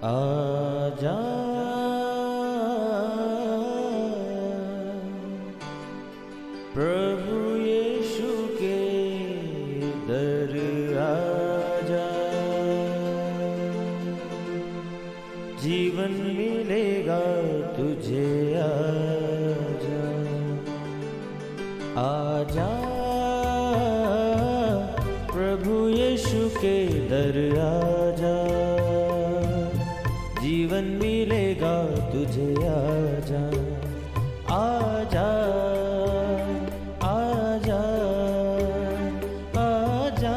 आजा प्रभु यीशु के दर आजा, जीवन मिलेगा तुझे। आजा आजा प्रभु यीशु के दर आजा, जीवन मिलेगा तुझे। आजा आजा आजा आजा।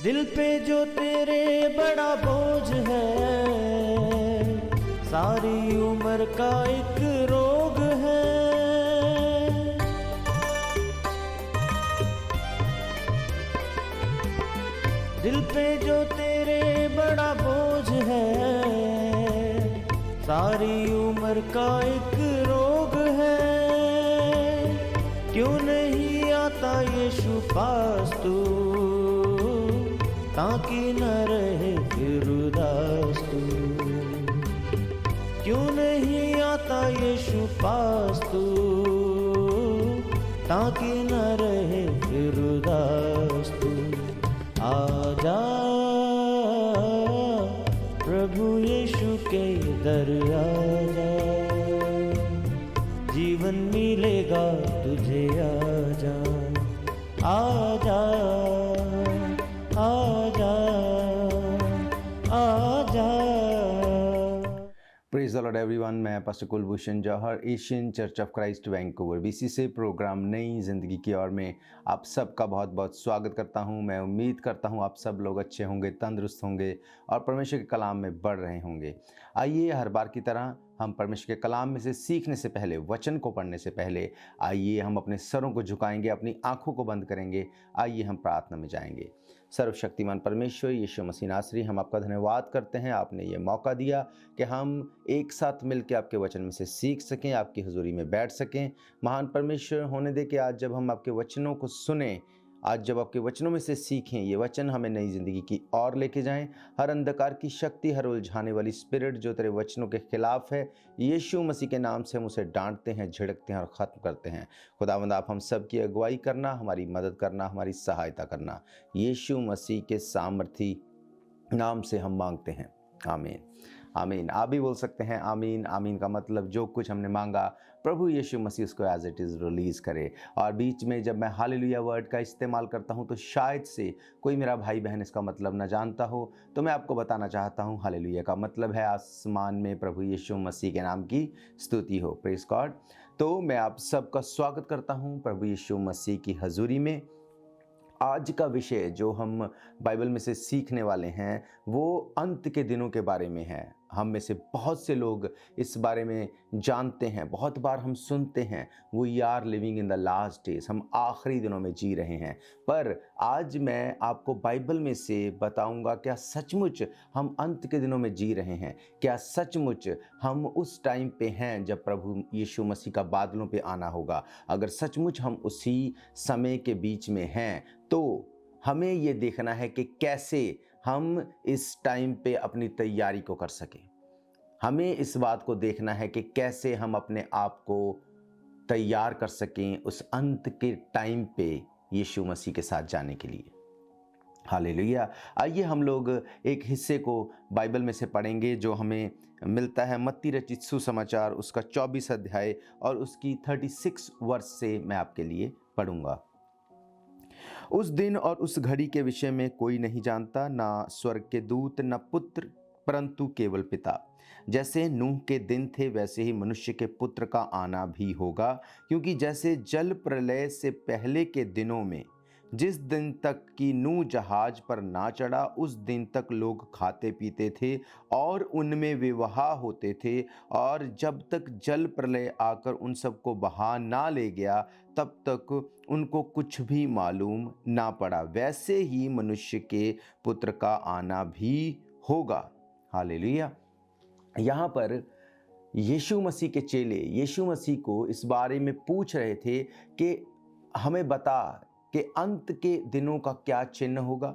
दिल पे जो तेरे बड़ा बोझ है, सारी उम्र का एक रोग है। दिल पे जो तेरे बड़ा बोझ है, सारी उम्र का एक रोग है। क्यों नहीं आता यीशु पास तू, ताकि न रहे फिर उदास तू। क्यों नहीं आता यीशु पास तू, ताकि न रहे फिर उदास तू। आजा प्रभु यीशु के दर आजा, जीवन मिलेगा तुझे। आजा आजा आजा आजा। Praise the lord everyone. मैं pastor Kulbhushan Johar, Asian church of Christ Vancouver BC से प्रोग्राम नई ज़िंदगी की ओर में आप सबका बहुत बहुत स्वागत करता हूं। मैं उम्मीद करता हूं आप सब लोग अच्छे होंगे, तंदुरुस्त होंगे और परमेश्वर के कलाम में बढ़ रहे होंगे। आइए हर बार की तरह हम परमेश्वर के कलाम में से सीखने से पहले, वचन को पढ़ने से पहले, आइए हम अपने सरों को झुकाएंगे, अपनी आंखों को बंद करेंगे। आइए हम प्रार्थना में जाएंगे। सर्वशक्तिमान परमेश्वर यीशु मसीह नासरी, हम आपका धन्यवाद करते हैं। आपने ये मौका दिया कि हम एक साथ मिलकर आपके वचन में से सीख सकें, आपकी हजूरी में बैठ सकें। महान परमेश्वर होने दे कि आज जब हम आपके वचनों को सुने, आज जब आपके वचनों में से सीखें, ये वचन हमें नई ज़िंदगी की ओर लेके जाएं। हर अंधकार की शक्ति, हर उलझाने वाली स्पिरिट जो तेरे वचनों के खिलाफ है, यीशु मसीह के नाम से हम उसे डांटते हैं, झिड़कते हैं और ख़त्म करते हैं। खुदावंद आप हम सब की अगुवाई करना, हमारी मदद करना, हमारी सहायता करना। यीशु मसीह के सामर्थी नाम से हम मांगते हैं, आमीन आमीन। आप भी बोल सकते हैं आमीन। आमीन का मतलब जो कुछ हमने मांगा प्रभु यीशु मसीह उसको एज इट इज़ रिलीज़ करे। और बीच में जब मैं हालेलुया वर्ड का इस्तेमाल करता हूं तो शायद से कोई मेरा भाई बहन इसका मतलब ना जानता हो, तो मैं आपको बताना चाहता हूं हालेलुया का मतलब है आसमान में प्रभु यीशु मसीह के नाम की स्तुति हो। Praise God. तो मैं आप सबका स्वागत करता हूँ प्रभु यीशु मसीह की हजूरी में। आज का विषय जो हम बाइबल में से सीखने वाले हैं वो अंत के दिनों के बारे में है। हम में से बहुत से लोग इस बारे में जानते हैं, बहुत बार हम सुनते हैं, we are living in the last days, हम आखिरी दिनों में जी रहे हैं। पर आज मैं आपको बाइबल में से बताऊंगा क्या सचमुच हम अंत के दिनों में जी रहे हैं? क्या सचमुच हम उस टाइम पे हैं जब प्रभु यीशु मसीह का बादलों पे आना होगा? अगर सचमुच हम उसी समय के बीच में हैं तो हमें ये देखना है कि कैसे हम इस टाइम पे अपनी तैयारी को कर सकें। हमें इस बात को देखना है कि कैसे हम अपने आप को तैयार कर सकें उस अंत के टाइम पे यीशु मसीह के साथ जाने के लिए। हालेलुया। आइए हम लोग एक हिस्से को बाइबल में से पढ़ेंगे जो हमें मिलता है मत्ती रचित सुसमाचार उसका 24 अध्याय और उसकी 36 वर्ष से मैं आपके लिए पढ़ूंगा। उस दिन और उस घड़ी के विषय में कोई नहीं जानता, ना स्वर्ग के दूत, न पुत्र, परंतु केवल पिता। जैसे नूह के दिन थे वैसे ही मनुष्य के पुत्र का आना भी होगा। क्योंकि जैसे जल प्रलय से पहले के दिनों में जिस दिन तक कि नूह जहाज पर ना चढ़ा उस दिन तक लोग खाते पीते थे और उनमें विवाह होते थे, और जब तक जल प्रलय आकर उन सबको बहा ना ले गया तब तक उनको कुछ भी मालूम ना पड़ा, वैसे ही मनुष्य के पुत्र का आना भी होगा। हालेलुया। यहाँ पर यीशु मसीह के चेले यीशु मसीह को इस बारे में पूछ रहे थे कि हमें बता कि अंत के दिनों का क्या चिन्ह होगा।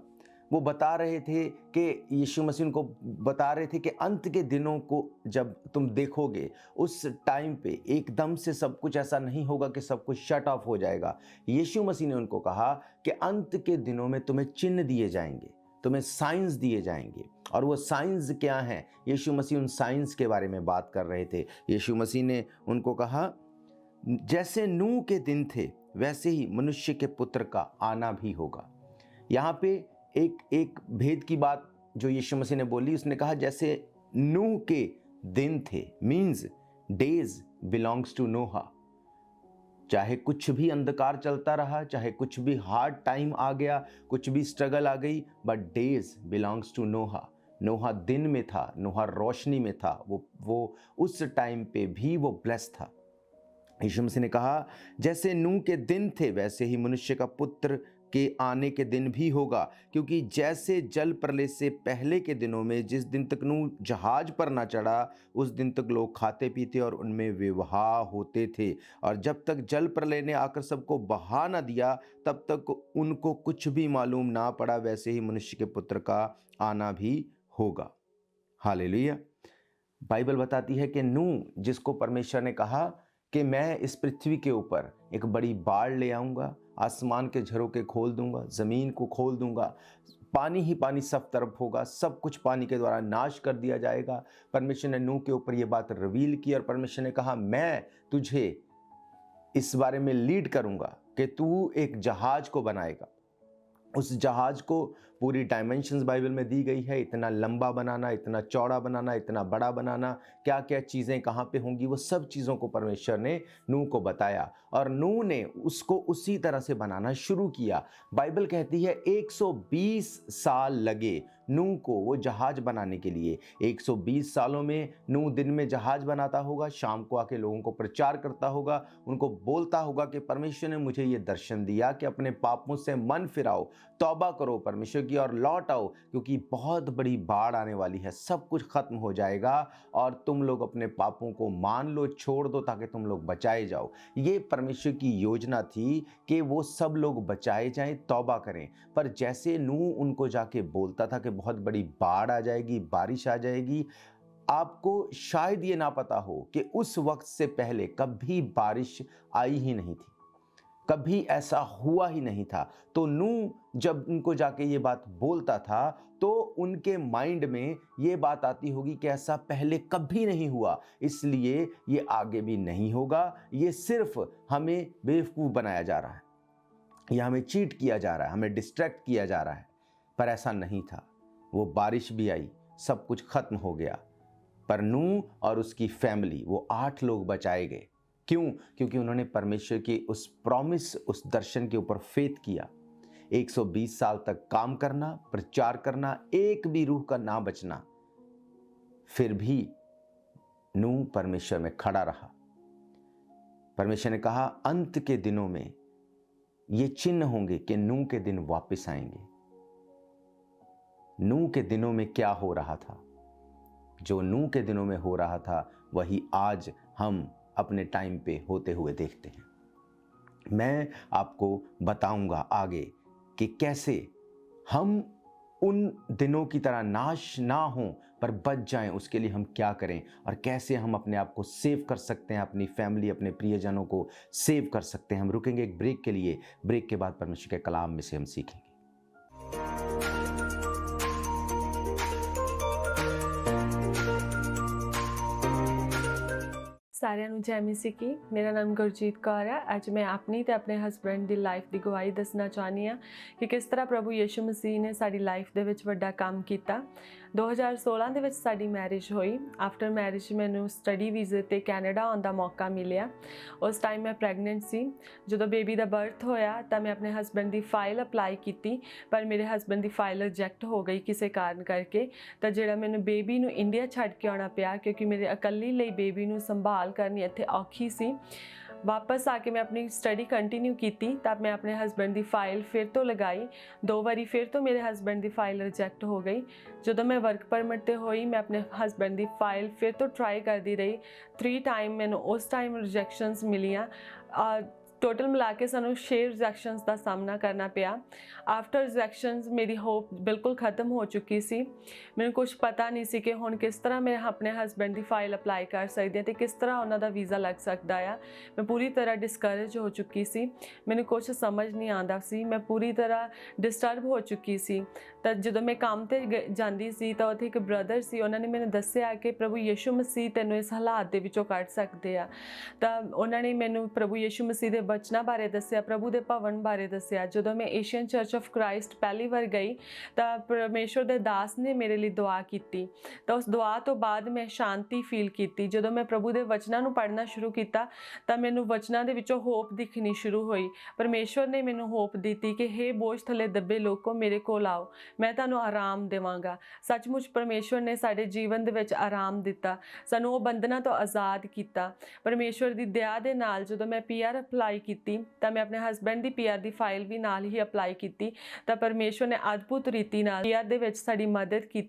वो बता रहे थे कि यीशु मसीह उनको बता रहे थे कि अंत के दिनों को जब तुम देखोगे उस टाइम पे एकदम से सब कुछ ऐसा नहीं होगा कि सब कुछ शट ऑफ हो जाएगा। यीशु मसीह ने उनको कहा कि अंत के दिनों में तुम्हें चिन्ह दिए जाएंगे, तुम्हें साइंस दिए जाएंगे। और वो साइंस क्या हैं? यीशु मसीह उन साइंस के बारे में बात कर रहे थे। यीशु मसीह ने उनको कहा जैसे नूह के दिन थे वैसे ही मनुष्य के पुत्र का आना भी होगा। यहाँ पे एक भेद की बात जो यीशु मसीह ने बोली, उसने कहा जैसे नूह के दिन थे, मीन्स डेज बिलोंग्स टू नोहा। चाहे कुछ भी अंधकार चलता रहा, चाहे कुछ भी हार्ड टाइम आ गया, कुछ भी स्ट्रगल आ गई, बट डेज बिलोंग्स टू नोहा। नोहा दिन में था, नोहा रोशनी में था, वो उस टाइम पे भी वो ब्लेस था। यीशु मसीह ने कहा जैसे नूह के दिन थे वैसे ही मनुष्य का पुत्र के आने के दिन भी होगा, क्योंकि जैसे जल प्रलय से पहले के दिनों में जिस दिन तक नूह जहाज पर ना चढ़ा उस दिन तक लोग खाते पीते और उनमें विवाह होते थे, और जब तक जल प्रलय ने आकर सबको बहा ना दिया तब तक उनको कुछ भी मालूम ना पड़ा, वैसे ही मनुष्य के पुत्र का आना भी होगा। हालेलुया। बाइबल बताती है कि नूह, जिसको परमेश्वर ने कहा कि मैं इस पृथ्वी के ऊपर एक बड़ी बाढ़ ले आऊँगा, आसमान के झरोखे खोल दूंगा, ज़मीन को खोल दूंगा, पानी ही पानी सब तरफ होगा, सब कुछ पानी के द्वारा नाश कर दिया जाएगा। परमेश्वर ने नूह के ऊपर ये बात रिवील की और परमेश्वर ने कहा मैं तुझे इस बारे में लीड करूंगा कि तू एक जहाज को बनाएगा। उस जहाज को पूरी डायमेंशंस बाइबल में दी गई है, इतना लंबा बनाना, इतना चौड़ा बनाना, इतना बड़ा बनाना, क्या क्या चीज़ें कहाँ पे होंगी, वो सब चीज़ों को परमेश्वर ने नूह को बताया और नूह ने उसको उसी तरह से बनाना शुरू किया। बाइबल कहती है 120 साल लगे नूह को वो जहाज बनाने के लिए। 120 सालों में नूह दिन में जहाज बनाता होगा, शाम को आके लोगों को प्रचार करता होगा, उनको बोलता होगा कि परमेश्वर ने मुझे ये दर्शन दिया कि अपने पापों से मन फिराओ, तौबा करो परमेश्वर की और लौट आओ, क्योंकि बहुत बड़ी बाढ़ आने वाली है, सब कुछ खत्म हो जाएगा और तुम लोग अपने पापों को मान लो, छोड़ दो ताकि तुम लोग बचाए जाओ। ये परमेश्वर की योजना थी कि वो सब लोग बचाए जाएं, तौबा करें। पर जैसे नूह उनको जाके बोलता था कि बहुत बड़ी बाढ़ आ जाएगी, बारिश आ जाएगी, आपको शायद ये ना पता हो कि उस वक्त से पहले कभी बारिश आई ही नहीं थी, कभी ऐसा हुआ ही नहीं था। तो नूह जब उनको जाके ये बात बोलता था तो उनके माइंड में ये बात आती होगी कि ऐसा पहले कभी नहीं हुआ, इसलिए ये आगे भी नहीं होगा, ये सिर्फ हमें बेवकूफ़ बनाया जा रहा है, या हमें चीट किया जा रहा है, हमें डिस्ट्रैक्ट किया जा रहा है। पर ऐसा नहीं था। वो बारिश भी आई, सब कुछ खत्म हो गया, पर नूह और उसकी फैमिली, वो 8 लोग बचाए गए। क्यों? क्योंकि उन्होंने परमेश्वर की उस प्रॉमिस, उस दर्शन के ऊपर फेथ किया। 120 साल तक काम करना, प्रचार करना, एक भी रूह का ना बचना, फिर भी नूह परमेश्वर में खड़ा रहा। परमेश्वर ने कहा अंत के दिनों में ये चिन्ह होंगे कि नूह के दिन वापस आएंगे। नूह के दिनों में क्या हो रहा था? जो नूह के दिनों में हो रहा था वही आज हम अपने टाइम पे होते हुए देखते हैं। मैं आपको बताऊंगा आगे कि कैसे हम उन दिनों की तरह नाश ना हों पर बच जाएं, उसके लिए हम क्या करें और कैसे हम अपने आप को सेव कर सकते हैं, अपनी फैमिली, अपने प्रियजनों को सेव कर सकते हैं। हम रुकेंगे एक ब्रेक के लिए, ब्रेक के बाद परमेश्वर के कलाम में से हम सीखेंगे। ਸਾਰਿਆਂ ਨੂੰ ਜੈ ਮਸੀਹ ਕੀ। ਮੇਰਾ ਨਾਮ ਗੁਰਜੀਤ ਕੌਰ ਹੈ। ਅੱਜ ਮੈਂ ਆਪਣੀ ਤੇ ਆਪਣੇ ਹਸਬੈਂਡ ਦੀ ਲਾਈਫ ਦੀ ਗਵਾਹੀ ਦੱਸਣਾ ਚਾਹੁੰਦੀ ਹਾਂ ਕਿ ਕਿਸ ਤਰ੍ਹਾਂ ਪ੍ਰਭੂ ਯਿਸੂ ਮਸੀਹ ਨੇ ਸਾਡੀ ਲਾਈਫ ਦੇ ਵਿੱਚ ਵੱਡਾ ਕੰਮ ਕੀਤਾ। 2016 ਦੇ ਵਿੱਚ ਸਾਡੀ ਮੈਰਿਜ ਹੋਈ। ਆਫਟਰ ਮੈਰਿਜ ਮੈਨੂੰ ਸਟੱਡੀ ਵੀਜ਼ੇ ਤੇ ਕੈਨੇਡਾ ਆਉਣ ਦਾ ਮੌਕਾ ਮਿਲਿਆ। ਉਸ ਟਾਈਮ ਮੈਂ ਪ੍ਰੈਗਨੈਂਟ ਸੀ। ਜਦੋਂ ਬੇਬੀ ਦਾ ਬਰਥ ਹੋਇਆ ਤਾਂ ਮੈਂ ਆਪਣੇ ਹਸਬੈਂਡ ਦੀ ਫਾਈਲ ਅਪਲਾਈ ਕੀਤੀ, ਪਰ ਮੇਰੇ ਹਸਬੈਂਡ ਦੀ ਫਾਈਲ ਰਿਜੈਕਟ ਹੋ ਗਈ ਕਿਸੇ ਕਾਰਨ ਕਰਕੇ। ਤਾਂ ਜਿਹੜਾ ਮੈਨੂੰ ਬੇਬੀ ਨੂੰ ਇੰਡੀਆ ਛੱਡ ਕੇ ਆਉਣਾ ਪਿਆ, ਕਿਉਂਕਿ ਮੇਰੇ ਇਕੱਲੀ ਲਈ ਬੇਬੀ ਨੂੰ ਸੰਭਾਲ ਕਰਨੀ ਇੱਥੇ ਔਖੀ ਸੀ। वापस आके मैं अपनी स्टडी कंटिन्यू की, तब मैं अपने हस्बैंड की फाइल फिर तो लगाई। 2 बारी फिर तो मेरे हस्बैंड की फाइल रिजैक्ट हो गई। जो मैं वर्क परमिट ते हुई, मैं अपने हस्बैंड की फाइल फिर तो ट्राई करती रही। 3 टाइम मैंने उस टाइम रिजैक्शनस मिलियां। टोटल मिला के सानू 6 रिजैक्शनस का सामना करना पिया। आफ्टर रिजैक्शनस मेरी होप बिल्कुल ख़त्म हो चुकी सी। मैंने कुछ पता नहीं सी कि हुण किस तरह मैं अपने हस्बैंड की फाइल अप्लाई कर सकती हाँ, तो किस तरह उन्हों का वीज़ा लग सकता है। मैं पूरी तरह डिस्करेज हो चुकी सी, मैंने कुछ समझ नहीं आता सी, मैं पूरी तरह डिस्टर्ब हो चुकी सी। तो जो मैं काम ते जाती सी तो उत्थे एक ब्रदर सी, उन्होंने मैंने दस्सिया कि प्रभु यीशु मसीह तैनूं इस हालात दे विचों कढ सकते आ। तो उन्होंने मैनूं प्रभु यीशु मसीह के बचना बारे दस्सिया, प्रभु के भवन बारे दस्सिया। जो मैं एशियन चर्च ऑफ क्राइस्ट पहली बार गई तो परमेश्वर के दास ने मेरे लिए दुआ की। तो उस दुआ तो बाद मैं शांति फील की। जो मैं प्रभु के वचनों को पढ़ना शुरू किया तो मैनूं वचनों के विचों होप दिखनी शुरू हुई। परमेश्वर ने मैनूं होप दी कि हे बोझ थले दबे लोगों, मेरे कोल आओ, मैं तुहानूं आराम देवांगा। सचमुच परमेश्वर ने साडे जीवन दे विच आराम दिता, सानूं उह बंधनां तो आज़ाद किया। परमेश्वर की दया दे नाल जो मैं PR अप्लाई की तो मैं अपने हस्बैंड की PR की फाइल भी नाल ही अप्लाई की, तो परमेश्वर ने अद्भुत रीति नाल PR दे विच साडी मदद की।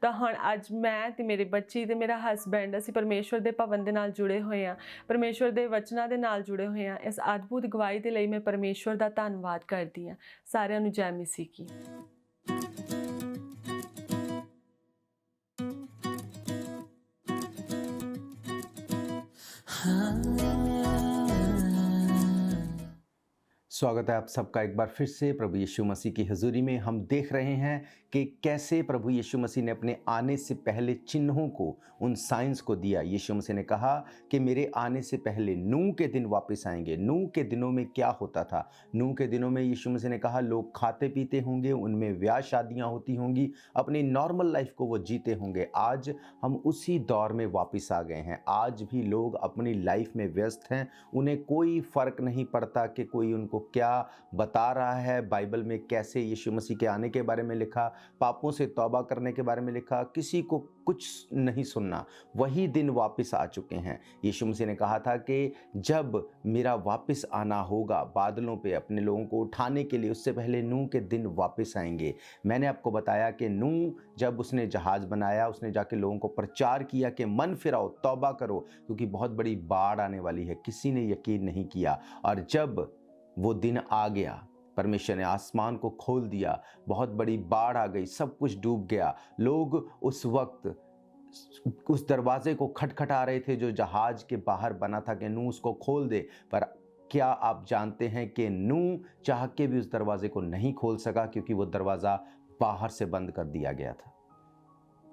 तो हुण अज मैं ते मेरे बच्ची ते मेरा हस्बैंड असीं परमेश्वर के भवन दे नाल जुड़े हुए हैं, परमेश्वर के वचनां दे नाल जुड़े हुए हैं। इस अद्भुत गवाही दे लई मैं परमेश्वर का धन्नवाद करदी हां। सारिआं नूं जय मसीह की। स्वागत है आप सबका एक बार फिर से प्रभु यीशु मसीह की हजूरी में। हम देख रहे हैं कि कैसे प्रभु यीशु मसीह ने अपने आने से पहले चिन्हों को, उन साइंस को दिया। यीशु मसीह ने कहा कि मेरे आने से पहले नूह के दिन वापस आएंगे। नूह के दिनों में क्या होता था? नूह के दिनों में यीशु मसीह ने कहा लोग खाते पीते होंगे, उनमें ब्याह शादियां होती होंगी, अपनी नॉर्मल लाइफ को वो जीते होंगे। आज हम उसी दौर में वापस आ गए हैं। आज भी लोग अपनी लाइफ में व्यस्त हैं, उन्हें कोई फ़र्क नहीं पड़ता कि कोई उनको क्या बता रहा है। बाइबल में कैसे यीशु मसीह के आने के बारे में लिखा, पापों से तौबा करने के बारे में लिखा, किसी को कुछ नहीं सुनना। वही दिन वापस आ चुके हैं। यीशु मसीह ने कहा था कि जब मेरा वापस आना होगा बादलों पे अपने लोगों को उठाने के लिए, उससे पहले नूह के दिन वापस आएंगे। मैंने आपको बताया कि नूह जब उसने जहाज़ बनाया, उसने जाके लोगों को प्रचार किया कि मन फिराओ, तौबा करो, क्योंकि बहुत बड़ी बाढ़ आने वाली है। किसी ने यकीन नहीं किया। और जब वो दिन आ गया, परमेश्वर ने आसमान को खोल दिया, बहुत बड़ी बाढ़ आ गई, सब कुछ डूब गया। लोग उस वक्त उस दरवाजे को खटखटा रहे थे जो जहाज के बाहर बना था कि नूह उसको खोल दे। पर क्या आप जानते हैं कि नूह चाह के भी उस दरवाजे को नहीं खोल सका, क्योंकि वो दरवाज़ा बाहर से बंद कर दिया गया था।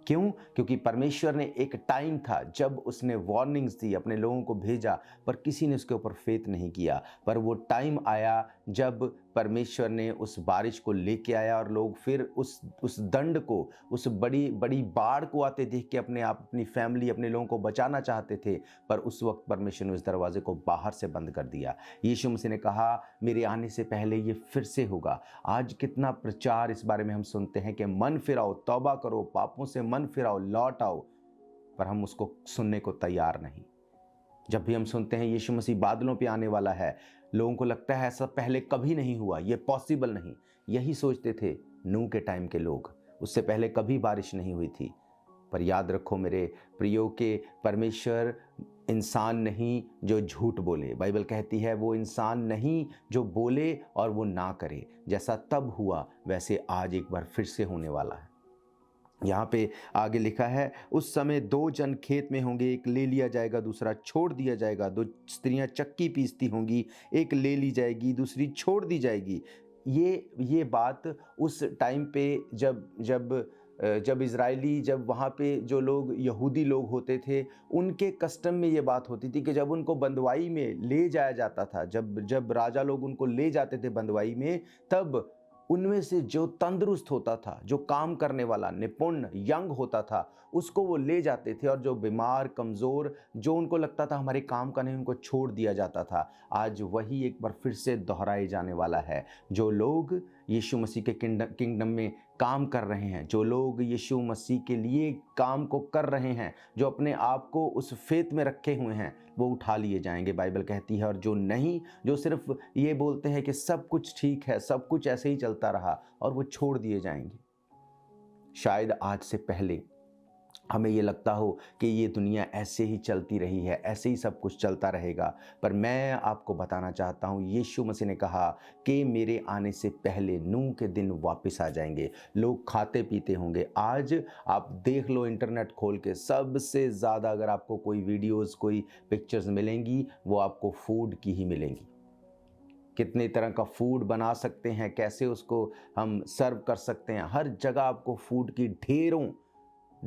क्यों? क्योंकि परमेश्वर ने एक टाइम था जब उसने वार्निंग्स दी, अपने लोगों को भेजा, पर किसी ने उसके ऊपर फेथ नहीं किया। पर वो टाइम आया जब परमेश्वर ने उस बारिश को लेके आया और लोग फिर उस दंड को, उस बड़ी बड़ी बाढ़ को आते देख के अपने आप, अपनी फैमिली, अपने लोगों को बचाना चाहते थे। पर उस वक्त परमेश्वर ने उस दरवाजे को बाहर से बंद कर दिया। यीशु मसीह ने कहा मेरे आने से पहले ये फिर से होगा। आज कितना प्रचार इस बारे में हम सुनते हैं कि मन फिराओ, तौबा करो, पापों से मन फिराओ, लौट आओ, पर हम उसको सुनने को तैयार नहीं। जब भी हम सुनते हैं यीशु मसीह बादलों पे आने वाला है, लोगों को लगता है ऐसा पहले कभी नहीं हुआ, ये पॉसिबल नहीं। यही सोचते थे नूह के टाइम के लोग, उससे पहले कभी बारिश नहीं हुई थी। पर याद रखो मेरे प्रियो के परमेश्वर इंसान नहीं जो झूठ बोले। बाइबल कहती है वो इंसान नहीं जो बोले और वो ना करे। जैसा तब हुआ वैसे आज एक बार फिर से होने वाला है। यहाँ पे आगे लिखा है उस समय 2 जन खेत में होंगे, एक ले लिया जाएगा, दूसरा छोड़ दिया जाएगा। 2 स्त्रियां चक्की पीसती होंगी, एक ले ली जाएगी, दूसरी छोड़ दी जाएगी। ये बात उस टाइम पे जब इज़राइली, जब वहाँ पे जो लोग यहूदी लोग होते थे, उनके कस्टम में ये बात होती थी कि जब उनको बंदवाई में ले जाया जाता था, जब राजा लोग उनको ले जाते थे बंदवाई में, तब उनमें से जो तंदुरुस्त होता था, जो काम करने वाला, निपुण, यंग होता था, उसको वो ले जाते थे। और जो बीमार, कमज़ोर, जो उनको लगता था हमारे काम का नहीं, उनको छोड़ दिया जाता था। आज वही एक बार फिर से दोहराए जाने वाला है। जो लोग यीशु मसीह के किंगडम में काम कर रहे हैं, जो लोग यीशु मसीह के लिए काम को कर रहे हैं, जो अपने आप को उस फेथ में रखे हुए हैं, वो उठा लिए जाएंगे, बाइबल कहती है। और जो नहीं, जो सिर्फ ये बोलते हैं कि सब कुछ ठीक है, सब कुछ ऐसे ही चलता रहा, और वो छोड़ दिए जाएंगे। शायद आज से पहले हमें ये लगता हो कि ये दुनिया ऐसे ही चलती रही है, ऐसे ही सब कुछ चलता रहेगा, पर मैं आपको बताना चाहता हूँ, यीशु मसीह ने कहा कि मेरे आने से पहले नूह के दिन वापस आ जाएंगे, लोग खाते पीते होंगे। आज आप देख लो इंटरनेट खोल के, सबसे ज़्यादा अगर आपको कोई वीडियोस, कोई पिक्चर्स मिलेंगी, वो आपको फूड की ही मिलेंगी। कितने तरह का फूड बना सकते हैं, कैसे उसको हम सर्व कर सकते हैं, हर जगह आपको फूड की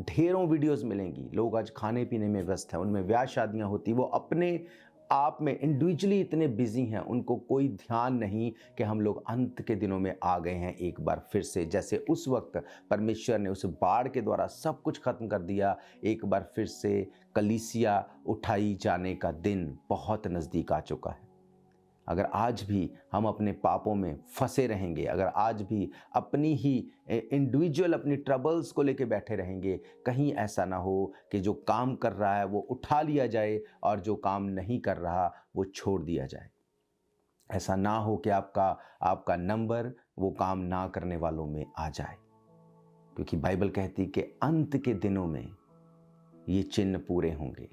ढेरों वीडियोस मिलेंगी। लोग आज खाने पीने में व्यस्त हैं, उनमें ब्याह शादियां होती, वो अपने आप में इंडिविजुअली इतने बिजी हैं, उनको कोई ध्यान नहीं कि हम लोग अंत के दिनों में आ गए हैं एक बार फिर से। जैसे उस वक्त परमेश्वर ने उस बाढ़ के द्वारा सब कुछ खत्म कर दिया, एक बार फिर से कलीसिया उठाई जाने का दिन बहुत नज़दीक आ चुका है। अगर आज भी हम अपने पापों में फंसे रहेंगे, अगर आज भी अपनी ही इंडिविजुअल अपनी ट्रबल्स को लेके बैठे रहेंगे, कहीं ऐसा ना हो कि जो काम कर रहा है वो उठा लिया जाए और जो काम नहीं कर रहा वो छोड़ दिया जाए। ऐसा ना हो कि आपका नंबर वो काम ना करने वालों में आ जाए, क्योंकि बाइबल कहती कि अंत के दिनों में ये चिन्ह पूरे होंगे।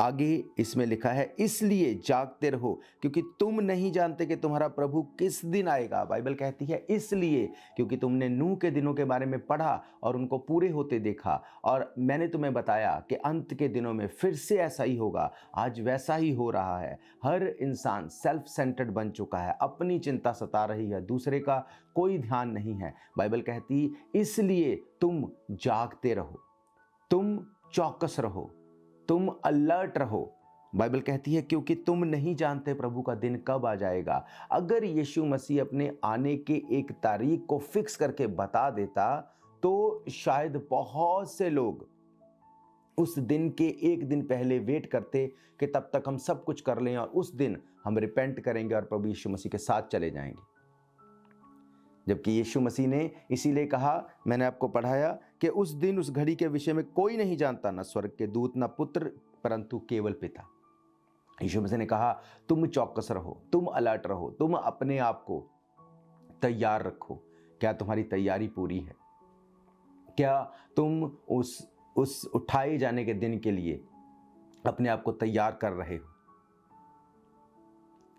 आगे इसमें लिखा है, इसलिए जागते रहो क्योंकि तुम नहीं जानते कि तुम्हारा प्रभु किस दिन आएगा। बाइबल कहती है इसलिए, क्योंकि तुमने नूह के दिनों के बारे में पढ़ा और उनको पूरे होते देखा, और मैंने तुम्हें बताया कि अंत के दिनों में फिर से ऐसा ही होगा। आज वैसा ही हो रहा है। हर इंसान सेल्फ सेंटर्ड बन चुका है, अपनी चिंता सता रही है, दूसरे का कोई ध्यान नहीं है। बाइबल कहती इसलिए तुम जागते रहो, तुम चौकस रहो, तुम अलर्ट रहो। बाइबल कहती है क्योंकि तुम नहीं जानते प्रभु का दिन कब आ जाएगा। अगर यीशु मसीह अपने आने के एक तारीख को फिक्स करके बता देता तो शायद बहुत से लोग उस दिन के एक दिन पहले वेट करते कि तब तक हम सब कुछ कर लें और उस दिन हम रिपेंट करेंगे और प्रभु यीशु मसीह के साथ चले जाएंगे। जबकि यीशु मसीह ने इसीलिए कहा, मैंने आपको पढ़ाया कि उस दिन उस घड़ी के विषय में कोई नहीं जानता, न स्वर्ग के दूत न पुत्र, परंतु केवल पिता। यीशु मसीह ने कहा तुम चौकस रहो, तुम अलर्ट रहो, तुम अपने आप को तैयार रखो। क्या तुम्हारी तैयारी पूरी है? क्या तुम उस उठाए जाने के दिन के लिए अपने आप को तैयार कर रहे हो?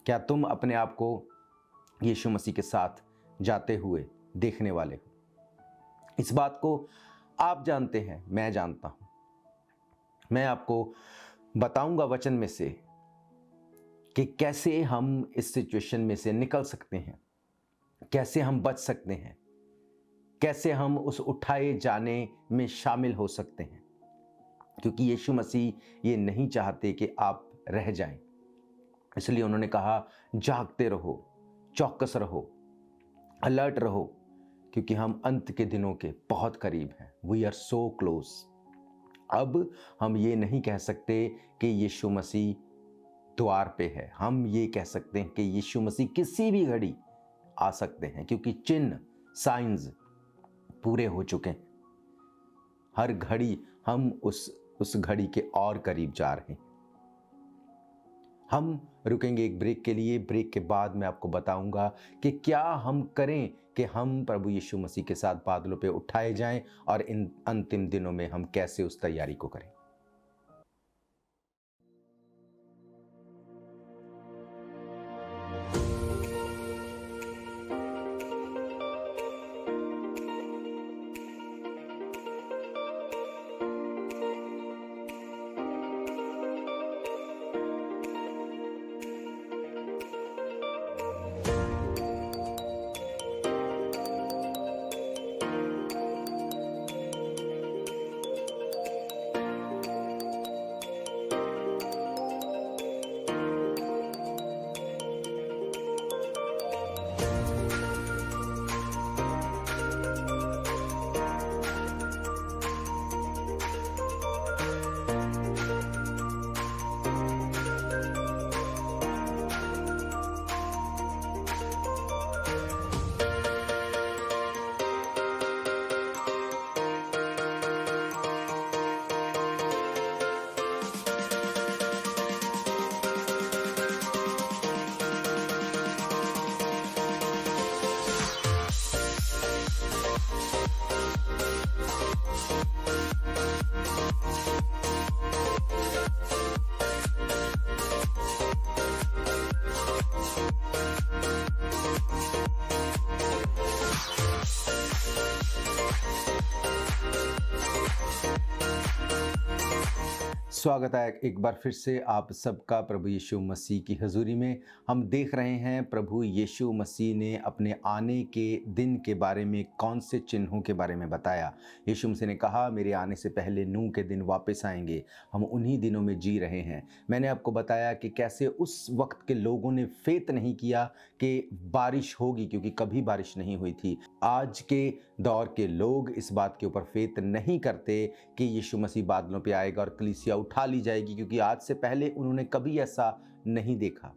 क्या तुम अपने आप को यीशु मसीह के साथ जाते हुए देखने वाले हो? इस बात को आप जानते हैं, मैं जानता हूं। मैं आपको बताऊंगा वचन में से कि कैसे हम इस सिचुएशन में से निकल सकते हैं, कैसे हम बच सकते हैं, कैसे हम उस उठाए जाने में शामिल हो सकते हैं। क्योंकि यीशु मसीह ये नहीं चाहते कि आप रह जाएं, इसलिए उन्होंने कहा जागते रहो, चौकस रहो, अलर्ट रहो, क्योंकि हम अंत के दिनों के बहुत करीब हैं। We are so close. अब हम ये नहीं कह सकते कि यीशु मसीह द्वार पे है, हम ये कह सकते हैं कि यीशु मसीह किसी भी घड़ी आ सकते हैं, क्योंकि चिन्ह साइंस पूरे हो चुके हैं। हर घड़ी हम उस घड़ी के और करीब जा रहे हैं। हम रुकेंगे एक ब्रेक के लिए। ब्रेक के बाद मैं आपको बताऊंगा कि क्या हम करें कि हम प्रभु यीशु मसीह के साथ बादलों पे उठाए जाएं और इन अंतिम दिनों में हम कैसे उस तैयारी को करें। स्वागत है एक बार फिर से आप सबका प्रभु यीशु मसीह की हजूरी में। हम देख रहे हैं प्रभु यीशु मसीह ने अपने आने के दिन के बारे में कौन से चिन्हों के बारे में बताया। यीशु मसीह ने कहा मेरे आने से पहले नूह के दिन वापस आएंगे। हम उन्हीं दिनों में जी रहे हैं। मैंने आपको बताया कि कैसे उस वक्त के लोगों ने फेथ नहीं किया कि बारिश होगी, क्योंकि कभी बारिश नहीं हुई थी। आज के दौर के लोग इस बात के ऊपर फेथ नहीं करते कि यीशु मसीह बादलों पे आएगा और कलीसिया उठा ली जाएगी, क्योंकि आज से पहले उन्होंने कभी ऐसा नहीं देखा।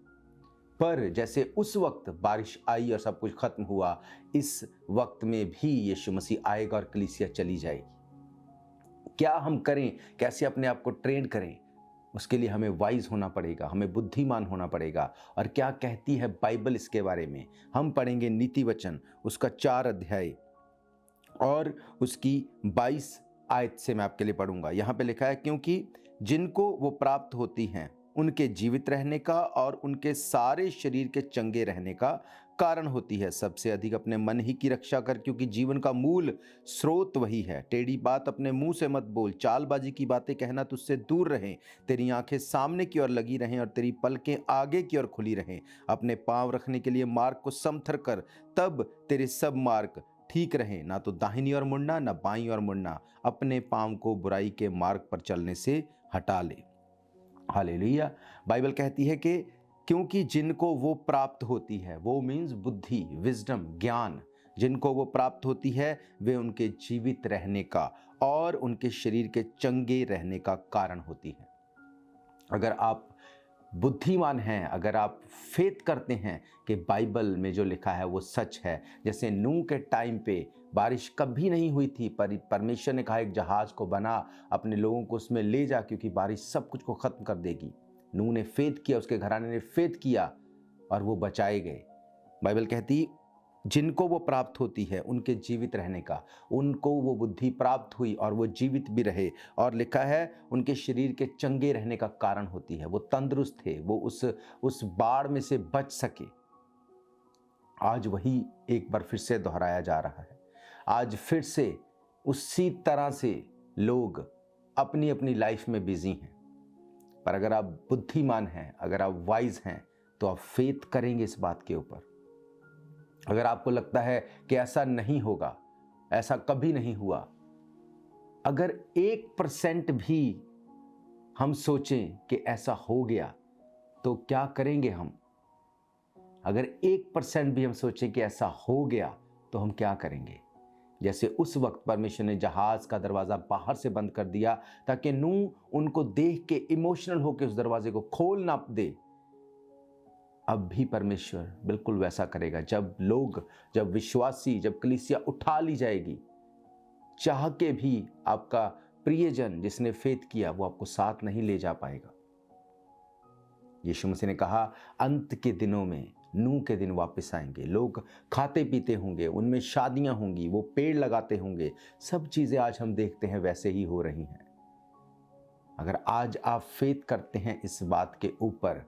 पर जैसे उस वक्त बारिश आई और सब कुछ खत्म हुआ, इस वक्त में भी यीशु मसीह आएगा और कलीसिया चली जाएगी। क्या हम करें, कैसे अपने आप को ट्रेन करें? उसके लिए हमें वाइज होना पड़ेगा, हमें बुद्धिमान होना पड़ेगा। और क्या कहती है बाइबल इसके बारे में? हम पढ़ेंगे नीति वचन उसका 4 अध्याय और उसकी 22 आयत से मैं आपके लिए पढ़ूंगा। यहाँ पे लिखा है, क्योंकि जिनको वो प्राप्त होती हैं उनके जीवित रहने का और उनके सारे शरीर के चंगे रहने का कारण होती है। सबसे अधिक अपने मन ही की रक्षा कर, क्योंकि जीवन का मूल स्रोत वही है। टेढ़ी बात अपने मुंह से मत बोल, चालबाजी की बातें कहना तुझसे दूर रहें। तेरी आंखें सामने की ओर लगी रहें और तेरी पलकें आगे की ओर खुली रहें। अपने पांव रखने के लिए मार्ग को समथर कर, तब तेरे सब मार्ग ठीक रहे। ना तो दाहिनी ओर मुड़ना, ना बाईं ओर मुड़ना। अपने पांव को बुराई के मार्ग पर चलने से हटा ले। हालेलुया। बाइबल कहती है कि क्योंकि जिनको वो प्राप्त होती है, वो मीन्स बुद्धि, विजडम, ज्ञान, जिनको वो प्राप्त होती है वे उनके जीवित रहने का और उनके शरीर के चंगे रहने का कारण होती है। अगर आप बुद्धिमान हैं, अगर आप फेथ करते हैं कि बाइबल में जो लिखा है वो सच है, जैसे नूह के टाइम पे बारिश कभी नहीं हुई थी, पर परमेश्वर ने कहा एक जहाज को बना, अपने लोगों को उसमें ले जा, क्योंकि बारिश सब कुछ को ख़त्म कर देगी। नूह ने फेथ किया, उसके घराने ने फेथ किया और वो बचाए गए। बाइबल कहती जिनको वो प्राप्त होती है उनके जीवित रहने का, उनको वो बुद्धि प्राप्त हुई और वो जीवित भी रहे। और लिखा है उनके शरीर के चंगे रहने का कारण होती है, वो तंदुरुस्त थे, वो उस बाढ़ में से बच सके। आज वही एक बार फिर से दोहराया जा रहा है। आज फिर से उसी तरह से लोग अपनी अपनी लाइफ में बिजी हैं। पर अगर आप बुद्धिमान हैं, अगर आप वाइज हैं, तो आप फेथ करेंगे इस बात के ऊपर। अगर आपको लगता है कि ऐसा नहीं होगा, ऐसा कभी नहीं हुआ, अगर 1% भी हम सोचें कि ऐसा हो गया, तो क्या करेंगे हम? अगर 1% भी हम सोचें कि ऐसा हो गया, तो हम क्या करेंगे? जैसे उस वक्त परमेश्वर ने जहाज का दरवाज़ा बाहर से बंद कर दिया ताकि नूह उनको देख के इमोशनल होकर उस दरवाजे को खोल ना दे। अब भी परमेश्वर बिल्कुल वैसा करेगा। जब विश्वासी, जब कलीसिया उठा ली जाएगी, चाह के भी आपका प्रियजन जिसने फेथ किया वो आपको साथ नहीं ले जा पाएगा। यीशु मसीह ने कहा अंत के दिनों में नूह के दिन वापस आएंगे। लोग खाते पीते होंगे, उनमें शादियां होंगी, वो पेड़ लगाते होंगे। सब चीज़ें आज हम देखते हैं वैसे ही हो रही हैं। अगर आज आप फेथ करते हैं इस बात के ऊपर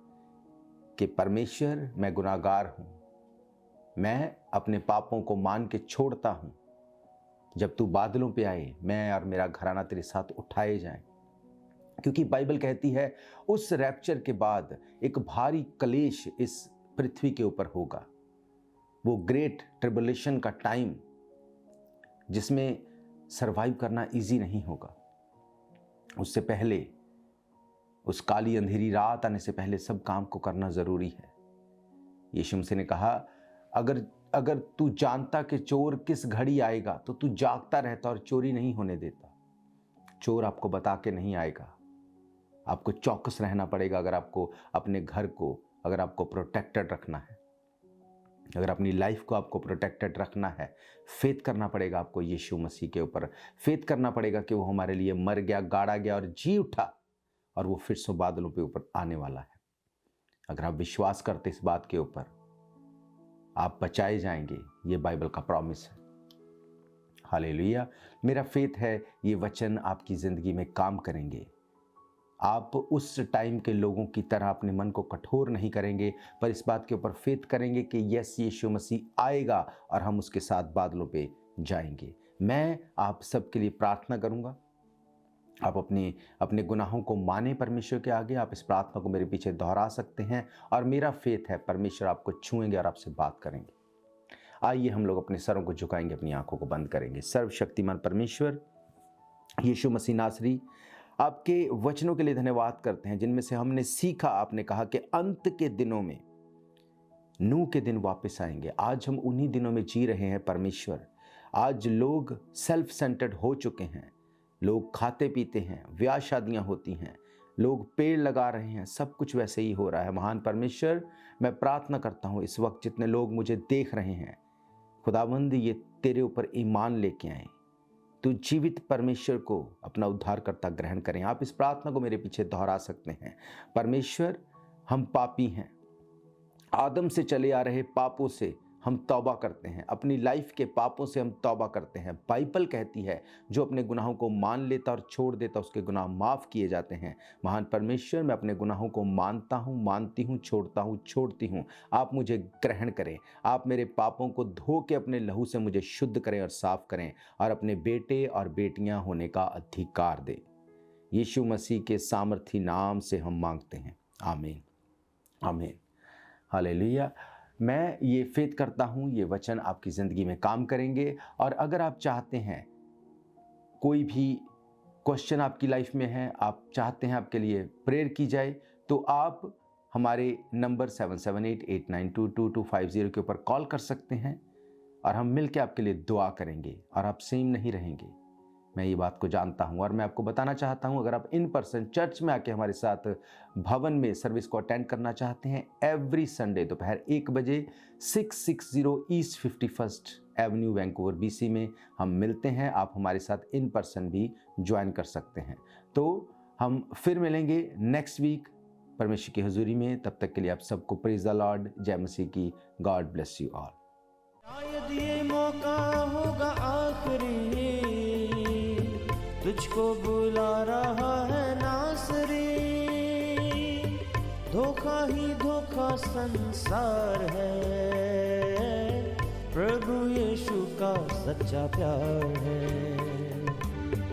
कि परमेश्वर मैं गुनाहगार हूं, मैं अपने पापों को मान के छोड़ता हूं, जब तू बादलों पे आए मैं और मेरा घराना तेरे साथ उठाए जाएं। क्योंकि बाइबल कहती है उस रैप्चर के बाद एक भारी कलेश इस पृथ्वी के ऊपर होगा। वो ग्रेट ट्रिबुलेशन का टाइम जिसमें सरवाइव करना इजी नहीं होगा। उससे पहले, उस काली अंधेरी रात आने से पहले सब काम को करना जरूरी है। यीशु मसीह ने कहा अगर तू जानता कि चोर किस घड़ी आएगा तो तू जागता रहता और चोरी नहीं होने देता। चोर आपको बता के नहीं आएगा, आपको चौकस रहना पड़ेगा। अगर आपको अपने घर को, अगर आपको प्रोटेक्टेड रखना है, अगर अपनी लाइफ को आपको प्रोटेक्टेड रखना है, फेथ करना पड़ेगा आपको यीशु मसीह के ऊपर। फेथ करना पड़ेगा कि वो हमारे लिए मर गया, गाड़ा गया और जी उठा, और वो फिर से बादलों पे ऊपर आने वाला है। अगर आप विश्वास करते इस बात के ऊपर, आप बचाए जाएंगे। ये बाइबल का प्रॉमिस है। हालेलुया। मेरा फेथ है ये वचन आपकी ज़िंदगी में काम करेंगे। आप उस टाइम के लोगों की तरह अपने मन को कठोर नहीं करेंगे, पर इस बात के ऊपर फेथ करेंगे कि यस, यीशु मसीह आएगा और हम उसके साथ बादलों पे जाएंगे। मैं आप सबके लिए प्रार्थना करूंगा। आप अपने गुनाहों को माने परमेश्वर के आगे। आप इस प्रार्थना को मेरे पीछे दोहरा सकते हैं और मेरा फेथ है परमेश्वर आपको छुएंगे और आपसे बात करेंगे। आइए हम लोग अपने सरों को झुकाएंगे, अपनी आंखों को बंद करेंगे। सर्वशक्तिमान परमेश्वर यीशु मसीह नासरी, आपके वचनों के लिए धन्यवाद करते हैं जिनमें से हमने सीखा। आपने कहा कि अंत के दिनों में नूह के दिन वापस आएंगे। आज हम उन्हीं दिनों में जी रहे हैं परमेश्वर। आज लोग सेल्फ सेंटर्ड हो चुके हैं, लोग खाते पीते हैं, ब्याह शादियां होती हैं, लोग पेड़ लगा रहे हैं, सब कुछ वैसे ही हो रहा है। महान परमेश्वर, मैं प्रार्थना करता हूँ इस वक्त जितने लोग मुझे देख रहे हैं, खुदावंद ये तेरे ऊपर ईमान लेके आए, तू जीवित परमेश्वर को अपना उद्धारकर्ता ग्रहण करें। आप इस प्रार्थना को मेरे पीछे दोहरा सकते हैं। परमेश्वर, हम पापी हैं, आदम से चले आ रहे पापों से हम तौबा करते हैं, अपनी लाइफ के पापों से हम तौबा करते हैं। बाइबल कहती है जो अपने गुनाहों को मान लेता और छोड़ देता उसके गुनाह माफ़ किए जाते हैं। महान परमेश्वर, मैं अपने गुनाहों को मानता हूँ, मानती हूँ, छोड़ता हूँ, छोड़ती हूँ। आप मुझे ग्रहण करें, आप मेरे पापों को धो के अपने लहू से मुझे शुद्ध करें और साफ करें और अपने बेटे और बेटियाँ होने का अधिकार दें। यीशु मसीह के सामर्थी नाम से हम मांगते हैं, आमीन, आमीन, हालेलुया। मैं ये फेथ करता हूँ ये वचन आपकी ज़िंदगी में काम करेंगे। और अगर आप चाहते हैं, कोई भी क्वेश्चन आपकी लाइफ में है, आप चाहते हैं आपके लिए प्रेयर की जाए, तो आप हमारे नंबर 7788922250 के ऊपर कॉल कर सकते हैं और हम मिल के आपके लिए दुआ करेंगे और आप सेम नहीं रहेंगे। मैं ये बात को जानता हूँ और मैं आपको बताना चाहता हूँ, अगर आप इन पर्सन चर्च में आके हमारे साथ भवन में सर्विस को अटेंड करना चाहते हैं, एवरी संडे दोपहर 1 बजे 660 east 51st Avenue Vancouver BC में हम मिलते हैं। आप हमारे साथ इन पर्सन भी ज्वाइन कर सकते हैं। तो हम फिर मिलेंगे नेक्स्ट वीक परमेश्वर की हजूरी में। तब तक के लिए आप सबको प्रेज द लॉर्ड, जय मसीह की। God bless you all. शायद ये मौका होगा आखिरी, तुझको बुला रहा है नासरी। धोखा ही धोखा संसार है, प्रभु यीशु का सच्चा प्यार है।